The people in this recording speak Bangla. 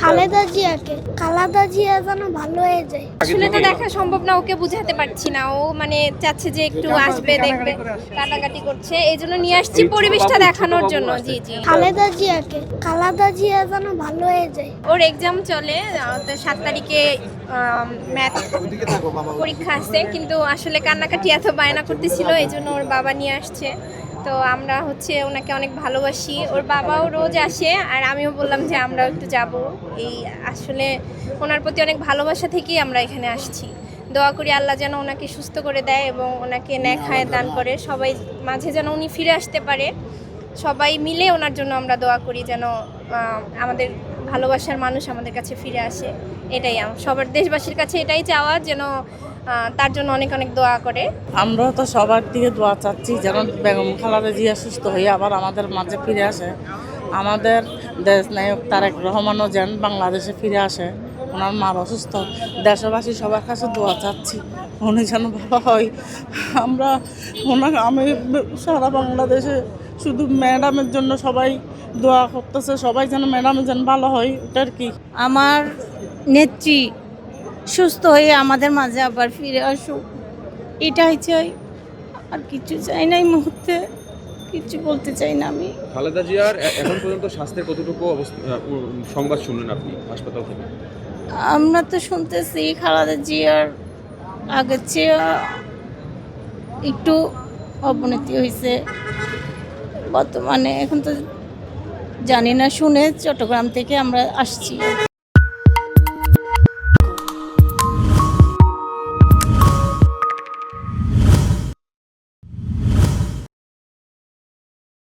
খালেদা জিয়া যেন ভালো হয়ে যায়। আসলে তো দেখা সম্ভব না, ওকে বুঝাতে পারছি না। ও মানে চাচ্ছে যে একটু আসবে, দেখবে, কাটাকাটি করছে, এই জন্য নিয়ে আসছি পরিবেশটা দেখানোর জন্য। জি জি, খালেদা জিয়া যেন ভালো হয়ে যায়। ওর এক্সাম চলে, তো 7 তারিখে ম্যাথ পরীক্ষা আছে, কিন্তু আসলে কান্নাকাটি এত বায়না করতেছিল, এই জন্য ওর বাবা নিয়ে আসছে। তো আমরা ওনাকে অনেক ভালোবাসি, ওর বাবাও রোজ আসে, আর আমিও বললাম যে আমরাও একটু যাব। এই আসলে ওনার প্রতি অনেক ভালোবাসা থেকেই আমরা এখানে আসছি। দোয়া করি আল্লাহ যেন ওনাকে সুস্থ করে দেয় এবং ওনাকে নেক হায়াত দান করে, সবাই মাঝে যেন উনি ফিরে আসতে পারে। সবাই মিলে ওনার জন্য আমরা দোয়া করি যেন আমাদের ভালোবাসার মানুষ আমাদের কাছে ফিরে আসে। এটাই সবার দেশবাসীর কাছে এটাই চাওয়া, যেন তার জন্য অনেক অনেক দোয়া করে। আমরা তো সবার দিকে দোয়া চাচ্ছি যেন বেগম খালেদা জিয়া সুস্থ হয়ে আবার আমাদের মাঝে ফিরে আসে। আমাদের দেশ নায়ক তারেক রহমানও যেন বাংলাদেশে ফিরে আসে। ওনার মার অসুস্থ, দেশবাসী সবার কাছে দোয়া চাচ্ছি উনি যেন ভালো হয়। আমি সারা বাংলাদেশে শুধু ম্যাডামের জন্য সবাই দোয়া করতেছে, সবাই যেন ম্যাডামের যেন ভালো হয়, ওটার কি। আমার নেত্রী সুস্থ হয়ে আমাদের মাঝে আবার ফিরে আসুক, এটাই চাই। আর কিছু চাই না, এই মুহূর্তে কিছু বলতে চাই না আমি। খালেদা জিয়ার এখন পর্যন্ত স্বাস্থ্যের কতটুকু সংবাদ শুনলেন আপনি হাসপাতাল থেকে? আমরা তো শুনতেছি খালেদা জিয়ার আগের চেয়ে একটু অবনতি হয়েছে বর্তমানে। এখন তো জানি না, শুনে চট্টগ্রাম থেকে আমরা আসছি।